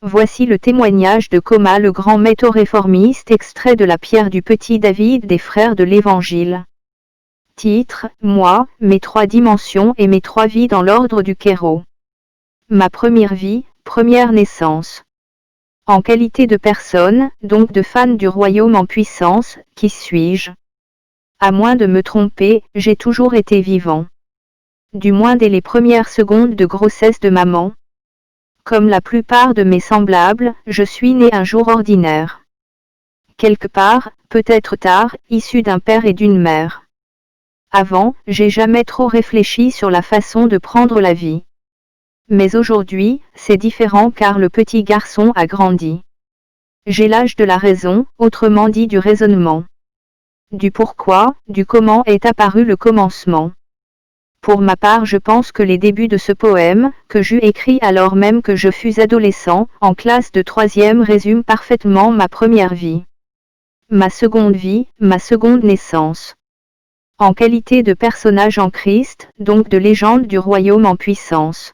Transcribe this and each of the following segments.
voici le témoignage de Coma, le grand métaux-réformiste, extrait de la pierre du petit David des frères de l'Évangile. Titre, moi, mes 3 dimensions et mes 3 vies dans l'ordre du Khéro. Ma première vie, première naissance. En qualité de personne, donc de fan du royaume en puissance, qui suis-je? À moins de me tromper, j'ai toujours été vivant. Du moins dès les premières secondes de grossesse de maman. Comme la plupart de mes semblables, je suis né un jour ordinaire. Quelque part, peut-être tard, issu d'un père et d'une mère. Avant, j'ai jamais trop réfléchi sur la façon de prendre la vie. Mais aujourd'hui, c'est différent car le petit garçon a grandi. J'ai l'âge de la raison, autrement dit du raisonnement. Du pourquoi, du comment est apparu le commencement. Pour ma part, je pense que les débuts de ce poème, que j'eus écrit alors même que je fus adolescent, en classe de 3e, résument parfaitement ma première vie. Ma seconde vie, ma seconde naissance. En qualité de personnage en Christ, donc de légende du royaume en puissance.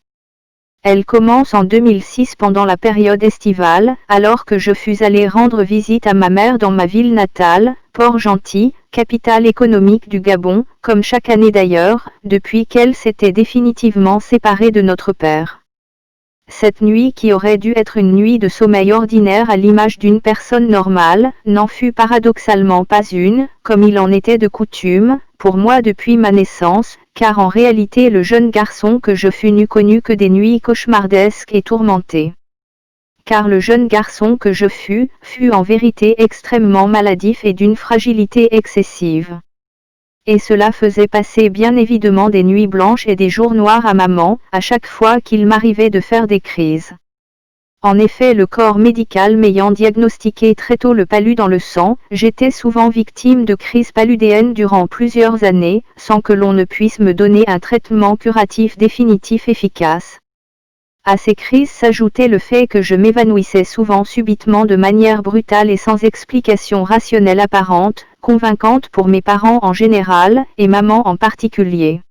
Elle commence en 2006 pendant la période estivale, alors que je fus allé rendre visite à ma mère dans ma ville natale, Port-Gentil, capitale économique du Gabon, comme chaque année d'ailleurs, depuis qu'elle s'était définitivement séparée de notre père. Cette nuit qui aurait dû être une nuit de sommeil ordinaire à l'image d'une personne normale, n'en fut paradoxalement pas une, comme il en était de coutume, pour moi depuis ma naissance, car en réalité le jeune garçon que je fus n'eut connu que des nuits cauchemardesques et tourmentées. Car le jeune garçon que je fus en vérité extrêmement maladif et d'une fragilité excessive. Et cela faisait passer bien évidemment des nuits blanches et des jours noirs à maman, à chaque fois qu'il m'arrivait de faire des crises. En effet, le corps médical m'ayant diagnostiqué très tôt le palud dans le sang, j'étais souvent victime de crises paludéennes durant plusieurs années, sans que l'on ne puisse me donner un traitement curatif définitif efficace. À ces crises s'ajoutait le fait que je m'évanouissais souvent subitement de manière brutale et sans explication rationnelle apparente, convaincante pour mes parents en général, et maman en particulier.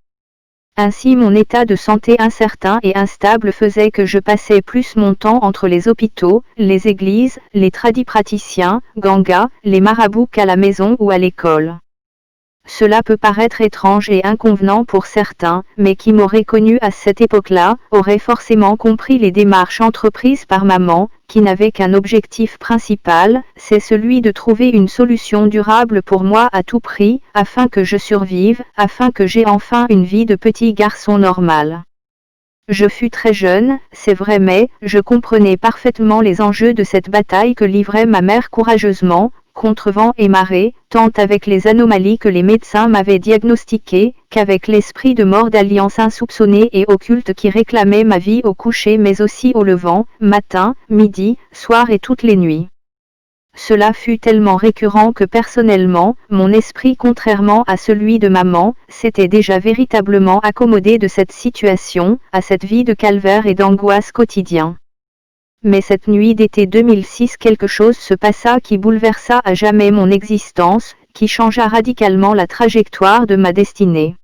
Ainsi mon état de santé incertain et instable faisait que je passais plus mon temps entre les hôpitaux, les églises, les tradipraticiens, gangas, les marabouts qu'à la maison ou à l'école. Cela peut paraître étrange et inconvenant pour certains, mais qui m'auraient connu à cette époque-là, auraient forcément compris les démarches entreprises par maman, qui n'avait qu'un objectif principal, c'est celui de trouver une solution durable pour moi à tout prix, afin que je survive, afin que j'aie enfin une vie de petit garçon normal. Je fus très jeune, c'est vrai, mais je comprenais parfaitement les enjeux de cette bataille que livrait ma mère courageusement, contre vent et marée, tant avec les anomalies que les médecins m'avaient diagnostiquées, qu'avec l'esprit de mort d'alliance insoupçonnée et occulte qui réclamait ma vie au coucher mais aussi au levant, matin, midi, soir et toutes les nuits. Cela fut tellement récurrent que personnellement, mon esprit, contrairement à celui de maman, s'était déjà véritablement accommodé de cette situation, à cette vie de calvaire et d'angoisse quotidien. Mais cette nuit d'été 2006, quelque chose se passa qui bouleversa à jamais mon existence, qui changea radicalement la trajectoire de ma destinée.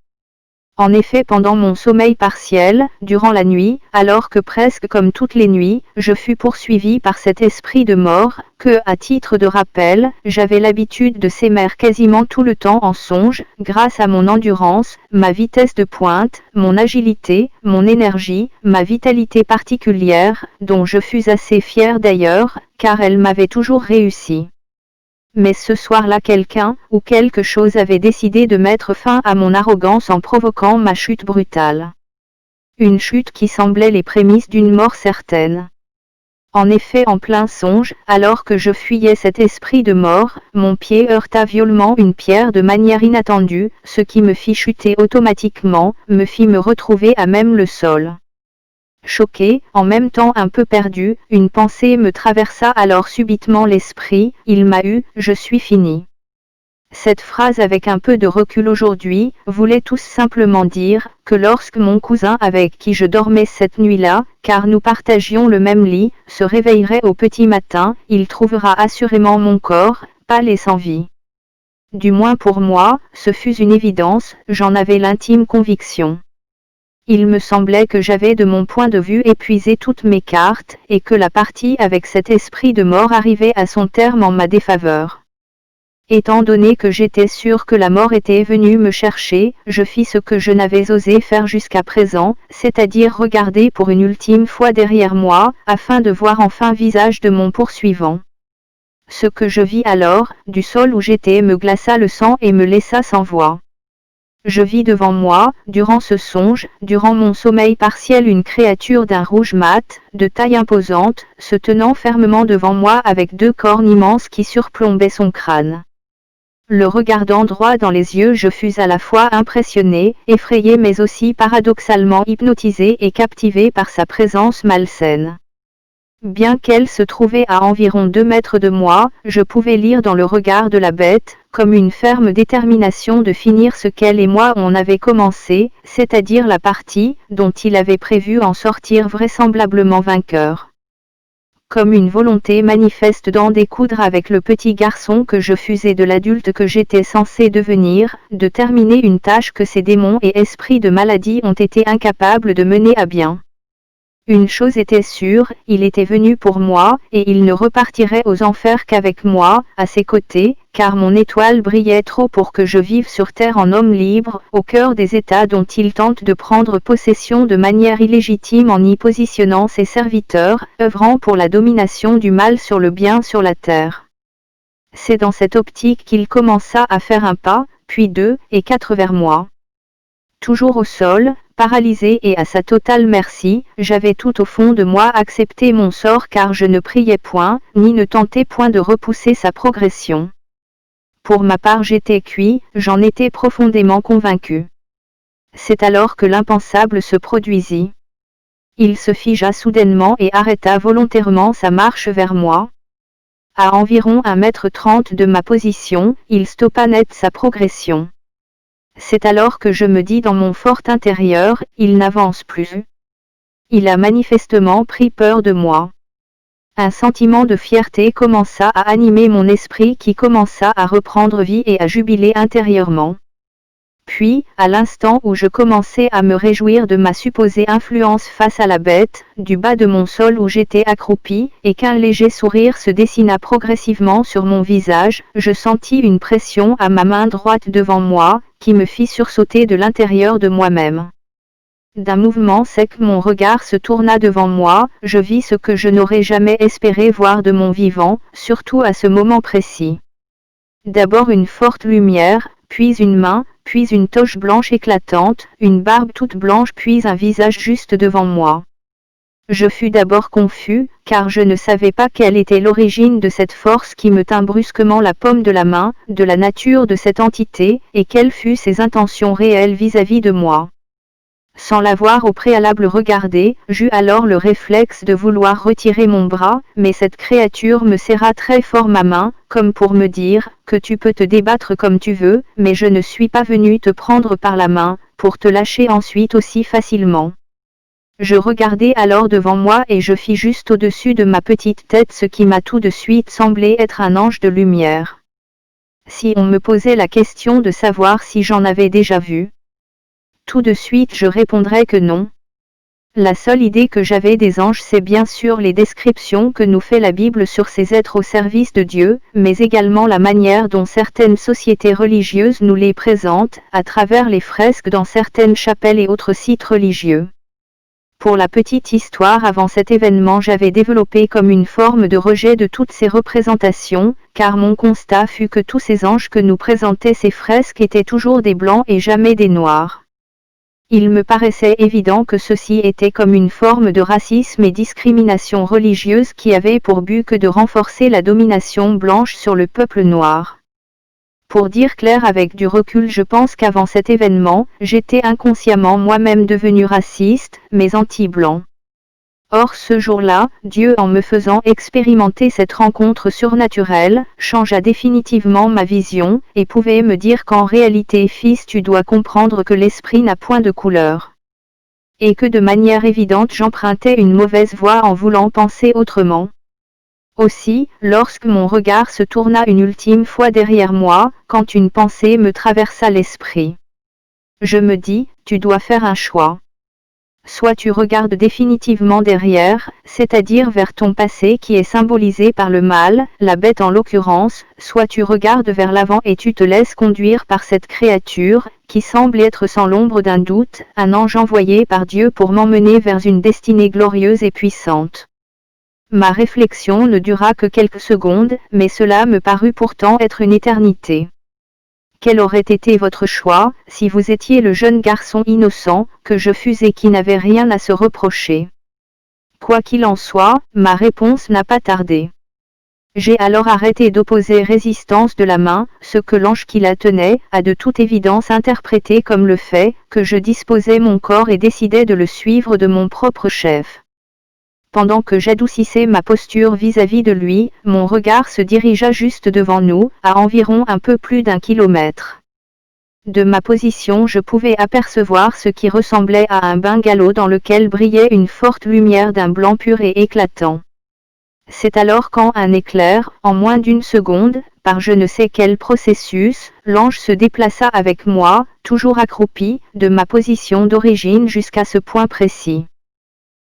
En effet, pendant mon sommeil partiel, durant la nuit, alors que presque comme toutes les nuits, je fus poursuivi par cet esprit de mort, que, à titre de rappel, j'avais l'habitude de s'émer quasiment tout le temps en songe, grâce à mon endurance, ma vitesse de pointe, mon agilité, mon énergie, ma vitalité particulière, dont je fus assez fier d'ailleurs, car elle m'avait toujours réussi. Mais ce soir-là, quelqu'un ou quelque chose avait décidé de mettre fin à mon arrogance en provoquant ma chute brutale. Une chute qui semblait les prémices d'une mort certaine. En effet, en plein songe, alors que je fuyais cet esprit de mort, mon pied heurta violemment une pierre de manière inattendue, ce qui me fit chuter automatiquement, me fit me retrouver à même le sol. Choqué, en même temps un peu perdu, une pensée me traversa alors subitement l'esprit, il m'a eu, je suis fini. Cette phrase, avec un peu de recul aujourd'hui, voulait tout simplement dire que lorsque mon cousin avec qui je dormais cette nuit-là, car nous partagions le même lit, se réveillerait au petit matin, il trouvera assurément mon corps, pâle et sans vie. Du moins pour moi, ce fut une évidence, j'en avais l'intime conviction. Il me semblait que j'avais de mon point de vue épuisé toutes mes cartes, et que la partie avec cet esprit de mort arrivait à son terme en ma défaveur. Étant donné que j'étais sûr que la mort était venue me chercher, je fis ce que je n'avais osé faire jusqu'à présent, c'est-à-dire regarder pour une ultime fois derrière moi, afin de voir enfin visage de mon poursuivant. Ce que je vis alors, du sol où j'étais me glaça le sang et me laissa sans voix. Je vis devant moi, durant ce songe, durant mon sommeil partiel, une créature d'un rouge mat, de taille imposante, se tenant fermement devant moi avec deux cornes immenses qui surplombaient son crâne. Le regardant droit dans les yeux, je fus à la fois impressionné, effrayé mais aussi paradoxalement hypnotisé et captivé par sa présence malsaine. Bien qu'elle se trouvait à environ 2 mètres de moi, je pouvais lire dans le regard de la bête, comme une ferme détermination de finir ce qu'elle et moi on avait commencé, c'est-à-dire la partie, dont il avait prévu en sortir vraisemblablement vainqueur. Comme une volonté manifeste d'en découdre avec le petit garçon que je fus et de l'adulte que j'étais censé devenir, de terminer une tâche que ces démons et esprits de maladie ont été incapables de mener à bien. Une chose était sûre, il était venu pour moi, et il ne repartirait aux enfers qu'avec moi, à ses côtés, car mon étoile brillait trop pour que je vive sur terre en homme libre, au cœur des États dont il tente de prendre possession de manière illégitime en y positionnant ses serviteurs, œuvrant pour la domination du mal sur le bien sur la terre. C'est dans cette optique qu'il commença à faire un pas, puis 2 et 4 vers moi. Toujours au sol, paralysé et à sa totale merci, j'avais tout au fond de moi accepté mon sort car je ne priais point, ni ne tentais point de repousser sa progression. Pour ma part j'étais cuit, j'en étais profondément convaincu. C'est alors que l'impensable se produisit. Il se figea soudainement et arrêta volontairement sa marche vers moi. À environ 1,30 m de ma position, il stoppa net sa progression. C'est alors que je me dis dans mon fort intérieur, il n'avance plus. Il a manifestement pris peur de moi. Un sentiment de fierté commença à animer mon esprit qui commença à reprendre vie et à jubiler intérieurement. Puis, à l'instant où je commençais à me réjouir de ma supposée influence face à la bête, du bas de mon sol où j'étais accroupi, et qu'un léger sourire se dessina progressivement sur mon visage, je sentis une pression à ma main droite devant moi, qui me fit sursauter de l'intérieur de moi-même. D'un mouvement sec mon regard se tourna devant moi, je vis ce que je n'aurais jamais espéré voir de mon vivant, surtout à ce moment précis. D'abord une forte lumière, puis une main, puis une toche blanche éclatante, une barbe toute blanche puis un visage juste devant moi. Je fus d'abord confus, car je ne savais pas quelle était l'origine de cette force qui me tint brusquement la paume de la main, de la nature de cette entité, et quelles furent ses intentions réelles vis-à-vis de moi. Sans l'avoir au préalable regardé, j'eus alors le réflexe de vouloir retirer mon bras, mais cette créature me serra très fort ma main, comme pour me dire, que tu peux te débattre comme tu veux, mais je ne suis pas venu te prendre par la main, pour te lâcher ensuite aussi facilement. Je regardai alors devant moi et je fis juste au-dessus de ma petite tête ce qui m'a tout de suite semblé être un ange de lumière. Si on me posait la question de savoir si j'en avais déjà vu, tout de suite je répondrais que non. La seule idée que j'avais des anges c'est bien sûr les descriptions que nous fait la Bible sur ces êtres au service de Dieu, mais également la manière dont certaines sociétés religieuses nous les présentent, à travers les fresques dans certaines chapelles et autres sites religieux. Pour la petite histoire, avant cet événement j'avais développé comme une forme de rejet de toutes ces représentations, car mon constat fut que tous ces anges que nous présentaient ces fresques étaient toujours des blancs et jamais des noirs. Il me paraissait évident que ceci était comme une forme de racisme et discrimination religieuse qui avait pour but que de renforcer la domination blanche sur le peuple noir. Pour dire clair avec du recul, je pense qu'avant cet événement, j'étais inconsciemment moi-même devenu raciste, mais anti-blanc. Or ce jour-là, Dieu en me faisant expérimenter cette rencontre surnaturelle, changea définitivement ma vision, et pouvait me dire qu'en réalité fils tu dois comprendre que l'esprit n'a point de couleur. Et que de manière évidente j'empruntais une mauvaise voie en voulant penser autrement. Aussi, lorsque mon regard se tourna une ultime fois derrière moi, quand une pensée me traversa l'esprit. Je me dis, tu dois faire un choix. soit tu regardes définitivement derrière, c'est-à-dire vers ton passé qui est symbolisé par le mal, la bête en l'occurrence, soit tu regardes vers l'avant et tu te laisses conduire par cette créature, qui semble être sans l'ombre d'un doute, un ange envoyé par Dieu pour m'emmener vers une destinée glorieuse et puissante. Ma réflexion ne dura que quelques secondes, mais cela me parut pourtant être une éternité. Quel aurait été votre choix, si vous étiez le jeune garçon innocent, que je fus et qui n'avait rien à se reprocher? Quoi qu'il en soit, ma réponse n'a pas tardé. J'ai alors arrêté d'opposer résistance de la main, ce que l'ange qui la tenait, a de toute évidence interprété comme le fait, que je disposais mon corps et décidais de le suivre de mon propre chef. Pendant que j'adoucissais ma posture vis-à-vis de lui, mon regard se dirigea juste devant nous, à environ un peu plus d'1 kilomètre. De ma position je pouvais apercevoir ce qui ressemblait à un bungalow dans lequel brillait une forte lumière d'un blanc pur et éclatant. C'est alors qu'en un éclair, en moins d'1 seconde, par je ne sais quel processus, l'ange se déplaça avec moi, toujours accroupi, de ma position d'origine jusqu'à ce point précis.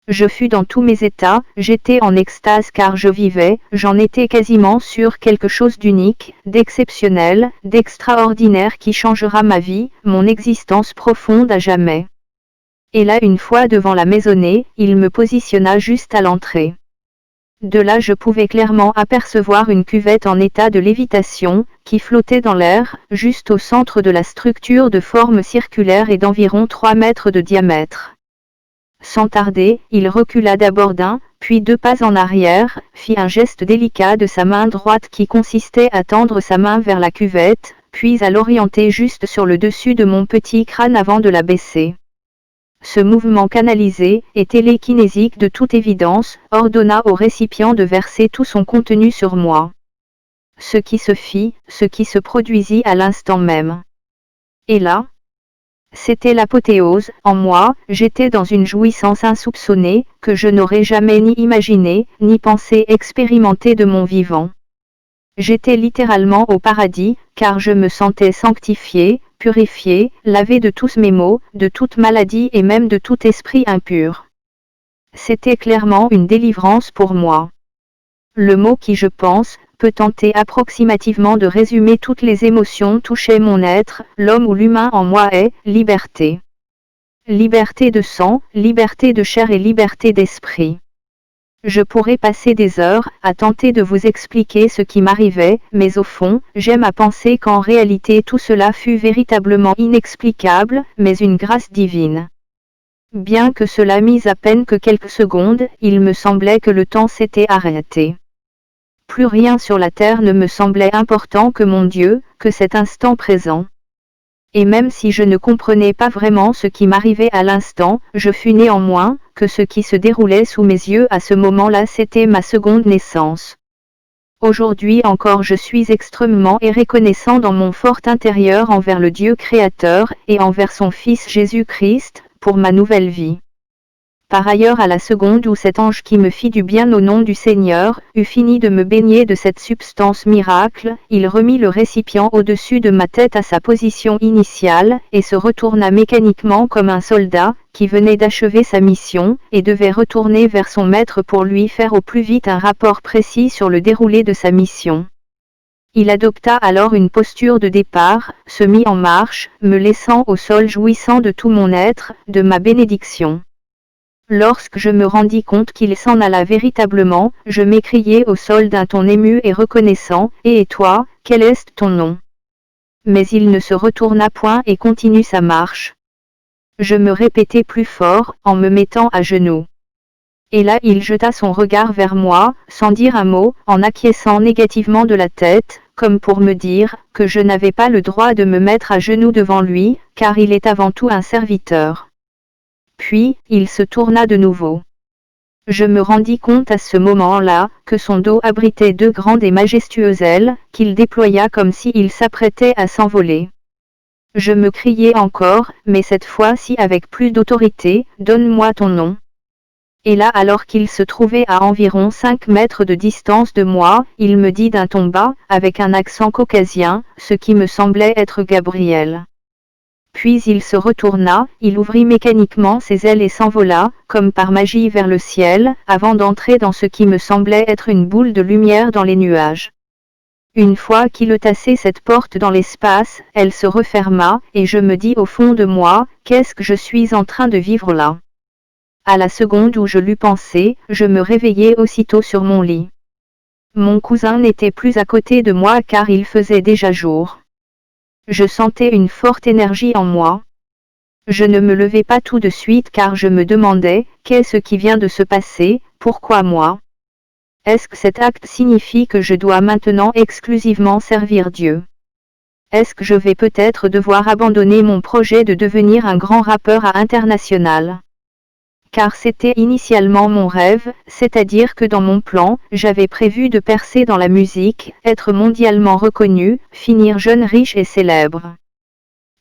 Je fus dans tous mes états, j'étais en extase car je vivais, j'en étais quasiment sûr, quelque chose d'unique, d'exceptionnel, d'extraordinaire qui changera ma vie, mon existence profonde à jamais. Et là, une fois devant la maisonnée, il me positionna juste à l'entrée. De là je pouvais clairement apercevoir une cuvette en état de lévitation, qui flottait dans l'air, juste au centre de la structure de forme circulaire et d'environ 3 mètres de diamètre. Sans tarder, il recula d'abord d'1, puis 2 pas en arrière, fit un geste délicat de sa main droite qui consistait à tendre sa main vers la cuvette, puis à l'orienter juste sur le dessus de mon petit crâne avant de la baisser. Ce mouvement canalisé, et télékinésique de toute évidence, ordonna au récipient de verser tout son contenu sur moi. Ce qui se fit, ce qui se produisit à l'instant même. Et là, c'était l'apothéose, en moi, j'étais dans une jouissance insoupçonnée, que je n'aurais jamais ni imaginée, ni pensé expérimenter de mon vivant. J'étais littéralement au paradis, car je me sentais sanctifié, purifié, lavé de tous mes maux, de toute maladie et même de tout esprit impur. C'était clairement une délivrance pour moi. Le mot qui, je pense, peut tenter approximativement de résumer toutes les émotions touchait mon être, l'homme ou l'humain en moi est liberté. Liberté de sang, liberté de chair et liberté d'esprit. Je pourrais passer des heures à tenter de vous expliquer ce qui m'arrivait, mais au fond, j'aime à penser qu'en réalité tout cela fut véritablement inexplicable, mais une grâce divine. Bien que cela mît à peine que quelques secondes, il me semblait que le temps s'était arrêté. Plus rien sur la terre ne me semblait important que mon Dieu, que cet instant présent. Et même si je ne comprenais pas vraiment ce qui m'arrivait à l'instant, je fus néanmoins, que ce qui se déroulait sous mes yeux à ce moment-là c'était ma seconde naissance. Aujourd'hui encore je suis extrêmement et reconnaissant dans mon fort intérieur envers le Dieu créateur, et envers son Fils Jésus-Christ, pour ma nouvelle vie. Par ailleurs à la seconde où cet ange qui me fit du bien au nom du Seigneur, eut fini de me baigner de cette substance miracle, il remit le récipient au-dessus de ma tête à sa position initiale, et se retourna mécaniquement comme un soldat, qui venait d'achever sa mission, et devait retourner vers son maître pour lui faire au plus vite un rapport précis sur le déroulé de sa mission. Il adopta alors une posture de départ, se mit en marche, me laissant au sol jouissant de tout mon être, de ma bénédiction. Lorsque je me rendis compte qu'il s'en alla véritablement, je m'écriai au sol d'un ton ému et reconnaissant, « Et toi, quel est ton nom ?» Mais il ne se retourna point et continua sa marche. Je me répétai plus fort, en me mettant à genoux. Et là il jeta son regard vers moi, sans dire un mot, en acquiesçant négativement de la tête, comme pour me dire, que je n'avais pas le droit de me mettre à genoux devant lui, car il est avant tout un serviteur. Puis, il se tourna de nouveau. Je me rendis compte à ce moment-là, que son dos abritait 2 grandes et majestueuses ailes, qu'il déploya comme s'il s'apprêtait à s'envoler. Je me criai encore, mais cette fois-ci avec plus d'autorité, « Donne-moi ton nom !» Et là alors qu'il se trouvait à environ 5 mètres de distance de moi, il me dit d'un ton bas, avec un accent caucasien, ce qui me semblait être Gabriel. puis il se retourna, il ouvrit mécaniquement ses ailes et s'envola, comme par magie vers le ciel, avant d'entrer dans ce qui me semblait être une boule de lumière dans les nuages. Une fois qu'il eut tassé cette porte dans l'espace, elle se referma, et je me dis au fond de moi, qu'est-ce que je suis en train de vivre là? À la seconde où je l'eus pensé, je me réveillai aussitôt sur mon lit. Mon cousin n'était plus à côté de moi car il faisait déjà jour. Je sentais une forte énergie en moi. Je ne me levai pas tout de suite car je me demandais, qu'est-ce qui vient de se passer, pourquoi moi? Est-ce que cet acte signifie que je dois maintenant exclusivement servir Dieu? Est-ce que je vais peut-être devoir abandonner mon projet de devenir un grand rappeur à international? Car c'était initialement mon rêve, c'est-à-dire que dans mon plan, j'avais prévu de percer dans la musique, être mondialement reconnu, finir jeune, riche et célèbre.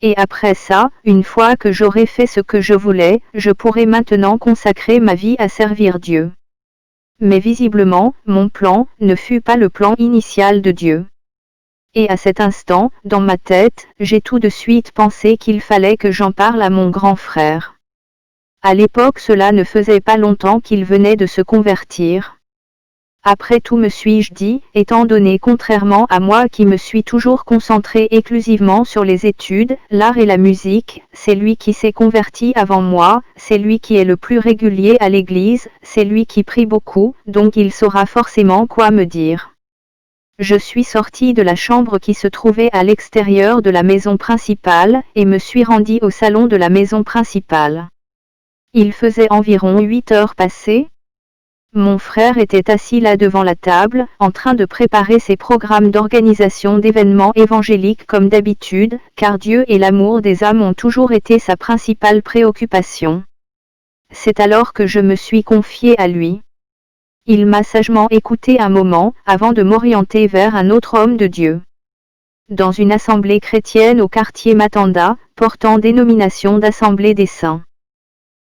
Et après ça, une fois que j'aurai fait ce que je voulais, je pourrai maintenant consacrer ma vie à servir Dieu. Mais visiblement, mon plan ne fut pas le plan initial de Dieu. Et à cet instant, dans ma tête, j'ai tout de suite pensé qu'il fallait que j'en parle à mon grand frère. À l'époque, cela ne faisait pas longtemps qu'il venait de se convertir. Après tout, me suis-je dit, étant donné contrairement à moi qui me suis toujours concentré exclusivement sur les études, l'art et la musique, c'est lui qui s'est converti avant moi, c'est lui qui est le plus régulier à l'église, c'est lui qui prie beaucoup, donc il saura forcément quoi me dire. Je suis sorti de la chambre qui se trouvait à l'extérieur de la maison principale, et me suis rendu au salon de la maison principale. Il faisait environ 8 heures passées. Mon frère était assis là devant la table, en train de préparer ses programmes d'organisation d'événements évangéliques comme d'habitude, car Dieu et l'amour des âmes ont toujours été sa principale préoccupation. C'est alors que je me suis confié à lui. Il m'a sagement écouté un moment, avant de m'orienter vers un autre homme de Dieu. Dans une assemblée chrétienne au quartier Matanda, portant dénomination d'Assemblée des Saints.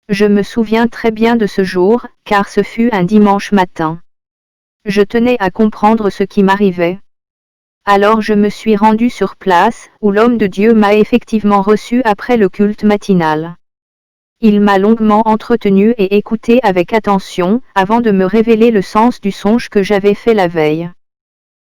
Je me souviens très bien de ce jour, car ce fut un dimanche matin. Je tenais à comprendre ce qui m'arrivait. Alors je me suis rendu sur place, où l'homme de Dieu m'a effectivement reçu après le culte matinal. Il m'a longuement entretenu et écouté avec attention, avant de me révéler le sens du songe que j'avais fait la veille.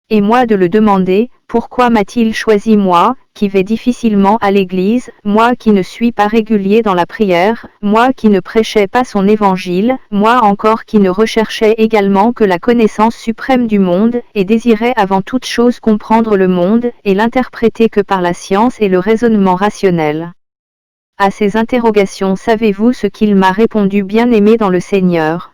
Et moi de le demander, pourquoi m'a-t-il choisi moi, qui vais difficilement à l'église, moi qui ne suis pas régulier dans la prière, moi qui ne prêchais pas son évangile, moi encore qui ne recherchais également que la connaissance suprême du monde, et désirais avant toute chose comprendre le monde, et l'interpréter que par la science et le raisonnement rationnel. À ces interrogations, savez-vous ce qu'il m'a répondu, bien-aimé dans le Seigneur?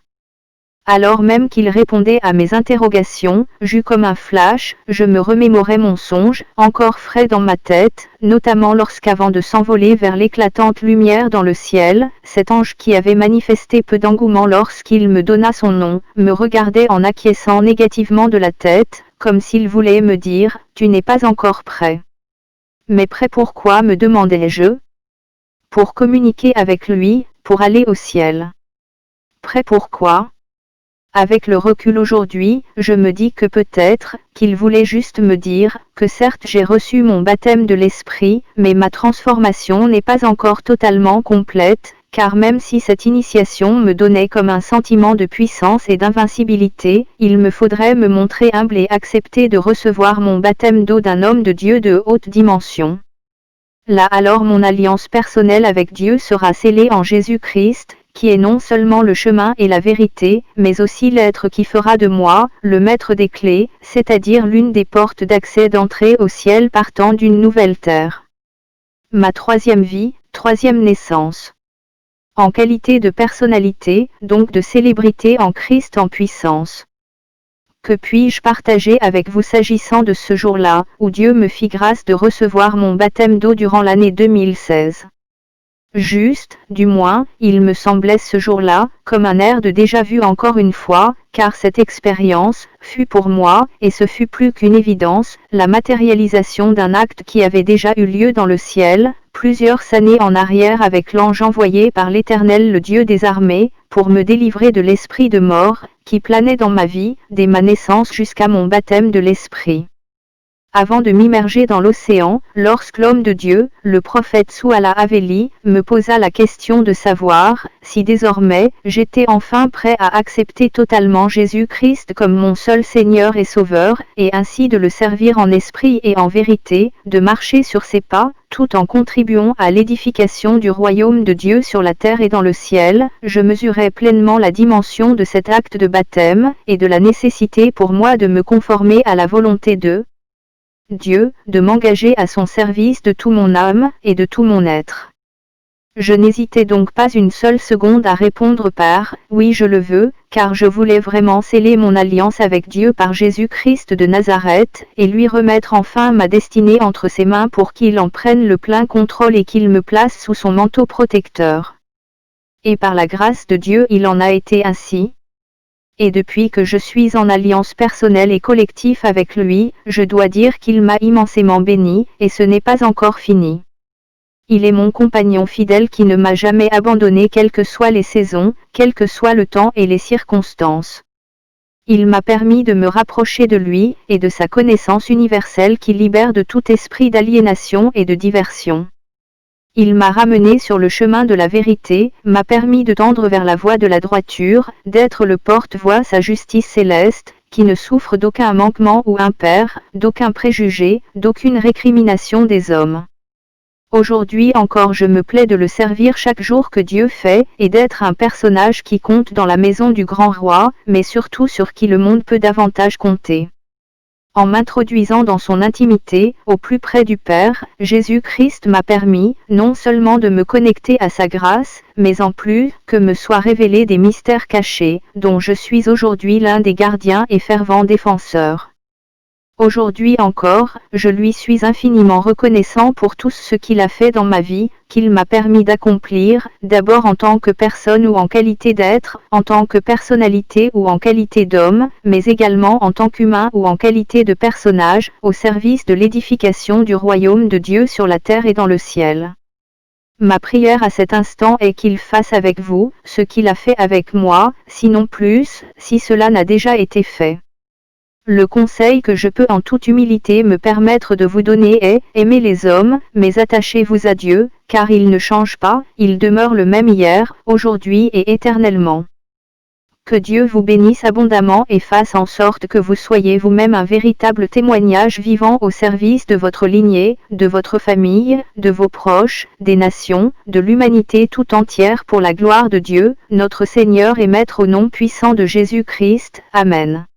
Alors même qu'il répondait à mes interrogations, j'eus comme un flash, je me remémorais mon songe, encore frais dans ma tête, notamment lorsqu'avant de s'envoler vers l'éclatante lumière dans le ciel, cet ange qui avait manifesté peu d'engouement lorsqu'il me donna son nom, me regardait en acquiesçant négativement de la tête, comme s'il voulait me dire, tu n'es pas encore prêt. Mais prêt pourquoi, me demandai-je? Pour communiquer avec lui, pour aller au ciel. Prêt pourquoi? Avec le recul aujourd'hui, je me dis que peut-être, qu'il voulait juste me dire, que certes j'ai reçu mon baptême de l'esprit, mais ma transformation n'est pas encore totalement complète, car même si cette initiation me donnait comme un sentiment de puissance et d'invincibilité, il me faudrait me montrer humble et accepter de recevoir mon baptême d'eau d'un homme de Dieu de haute dimension. Là alors mon alliance personnelle avec Dieu sera scellée en Jésus-Christ, qui est non seulement le chemin et la vérité, mais aussi l'être qui fera de moi, le maître des clés, c'est-à-dire l'une des portes d'accès d'entrée au ciel partant d'une nouvelle terre. Ma troisième vie, troisième naissance. En qualité de personnalité, donc de célébrité en Christ en puissance. Que puis-je partager avec vous s'agissant de ce jour-là, où Dieu me fit grâce de recevoir mon baptême d'eau durant l'année 2016? Juste, du moins, il me semblait ce jour-là, comme un air de déjà-vu encore une fois, car cette expérience fut pour moi, et ce fut plus qu'une évidence, la matérialisation d'un acte qui avait déjà eu lieu dans le ciel, plusieurs années en arrière avec l'ange envoyé par l'Éternel le Dieu des armées, pour me délivrer de l'esprit de mort, qui planait dans ma vie, dès ma naissance jusqu'à mon baptême de l'esprit. Avant de m'immerger dans l'océan, lorsque l'homme de Dieu, le prophète Souala Haveli, me posa la question de savoir si désormais j'étais enfin prêt à accepter totalement Jésus-Christ comme mon seul Seigneur et Sauveur, et ainsi de le servir en esprit et en vérité, de marcher sur ses pas, tout en contribuant à l'édification du royaume de Dieu sur la terre et dans le ciel, je mesurais pleinement la dimension de cet acte de baptême, et de la nécessité pour moi de me conformer à la volonté de Dieu, de m'engager à son service de tout mon âme et de tout mon être. Je n'hésitais donc pas une seule seconde à répondre par « Oui, je le veux », car je voulais vraiment sceller mon alliance avec Dieu par Jésus-Christ de Nazareth, et lui remettre enfin ma destinée entre ses mains pour qu'il en prenne le plein contrôle et qu'il me place sous son manteau protecteur. Et par la grâce de Dieu il en a été ainsi. Et depuis que je suis en alliance personnelle et collective avec lui, je dois dire qu'il m'a immensément béni, et ce n'est pas encore fini. Il est mon compagnon fidèle qui ne m'a jamais abandonné quelles que soient les saisons, quel que soit le temps et les circonstances. Il m'a permis de me rapprocher de lui, et de sa connaissance universelle qui libère de tout esprit d'aliénation et de diversion. Il m'a ramené sur le chemin de la vérité, m'a permis de tendre vers la voie de la droiture, d'être le porte-voix sa justice céleste, qui ne souffre d'aucun manquement ou impair, d'aucun préjugé, d'aucune récrimination des hommes. Aujourd'hui encore je me plais de le servir chaque jour que Dieu fait, et d'être un personnage qui compte dans la maison du grand roi, mais surtout sur qui le monde peut davantage compter. En m'introduisant dans son intimité, au plus près du Père, Jésus-Christ m'a permis, non seulement de me connecter à sa grâce, mais en plus, que me soient révélés des mystères cachés, dont je suis aujourd'hui l'un des gardiens et fervents défenseurs. Aujourd'hui encore, je lui suis infiniment reconnaissant pour tout ce qu'il a fait dans ma vie, qu'il m'a permis d'accomplir, d'abord en tant que personne ou en qualité d'être, en tant que personnalité ou en qualité d'homme, mais également en tant qu'humain ou en qualité de personnage, au service de l'édification du royaume de Dieu sur la terre et dans le ciel. Ma prière à cet instant est qu'il fasse avec vous ce qu'il a fait avec moi, sinon plus, si cela n'a déjà été fait. Le conseil que je peux en toute humilité me permettre de vous donner est, aimez les hommes, mais attachez-vous à Dieu, car il ne change pas, il demeure le même hier, aujourd'hui et éternellement. Que Dieu vous bénisse abondamment et fasse en sorte que vous soyez vous-même un véritable témoignage vivant au service de votre lignée, de votre famille, de vos proches, des nations, de l'humanité tout entière pour la gloire de Dieu, notre Seigneur et Maître au nom puissant de Jésus-Christ. Amen.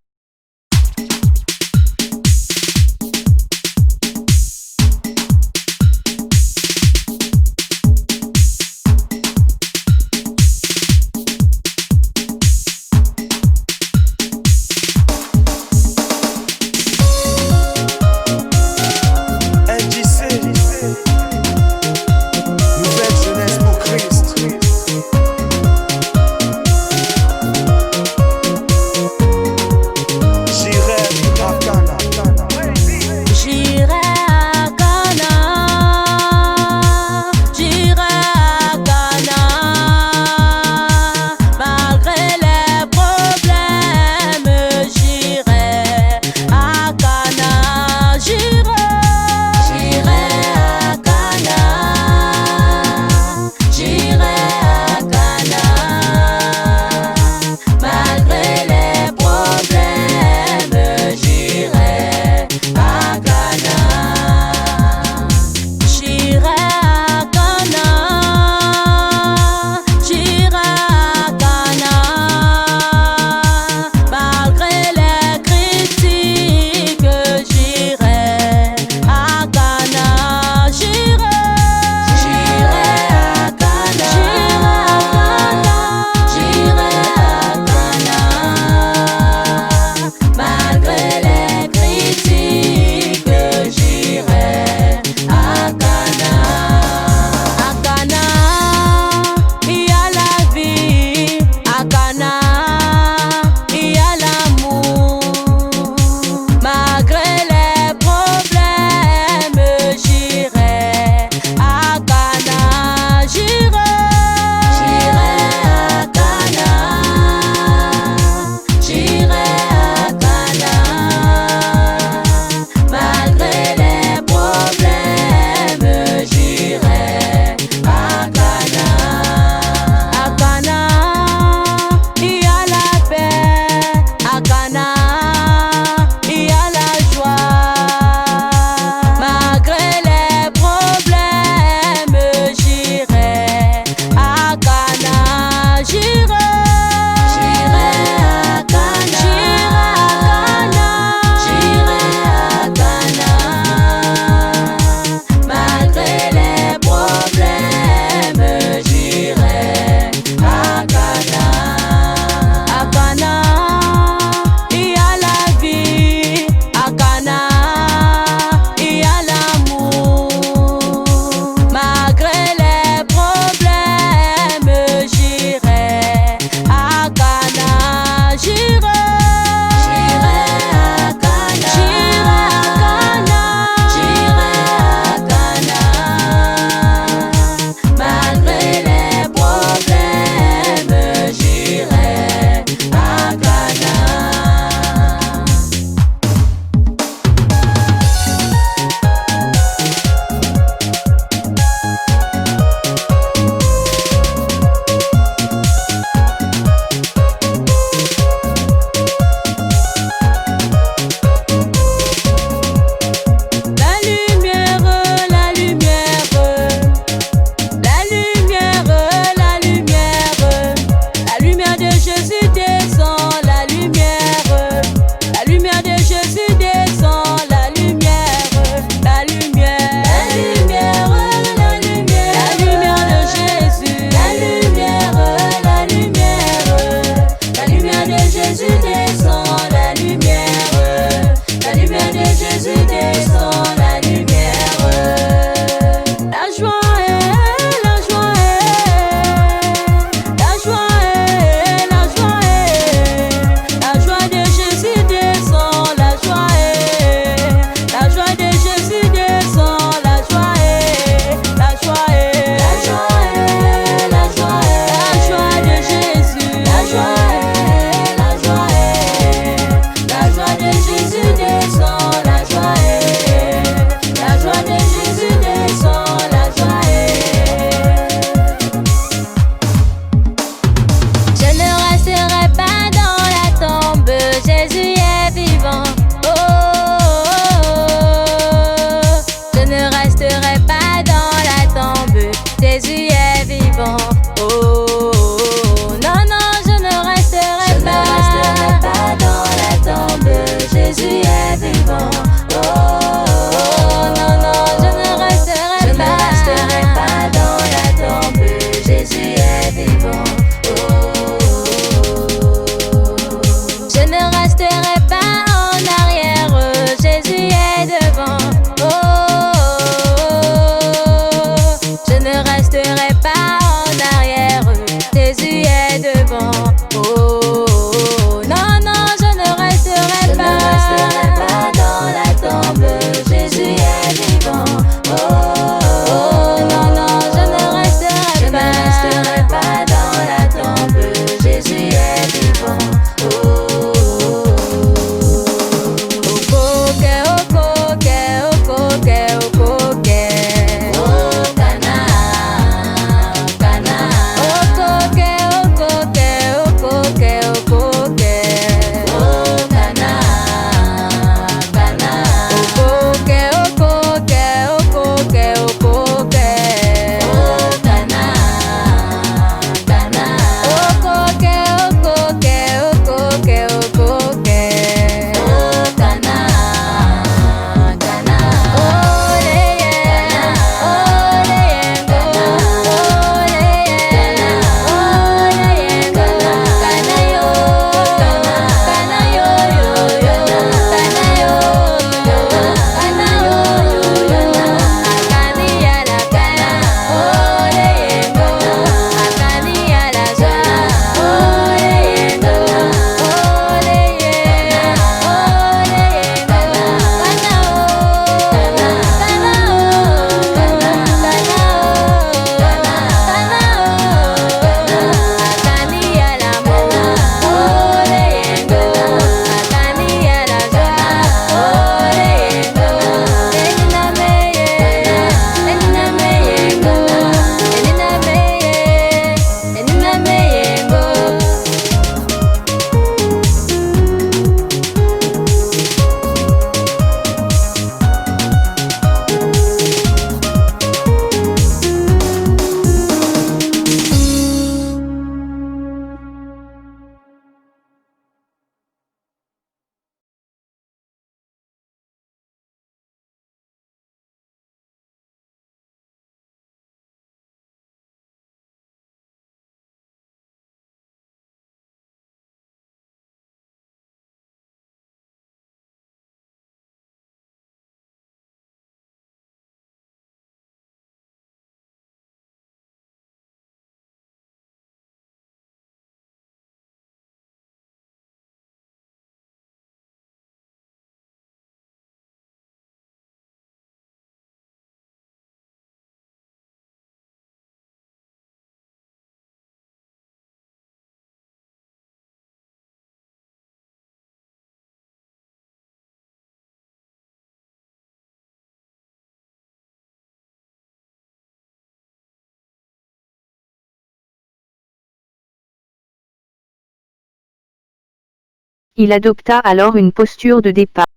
Il adopta alors une posture de départ.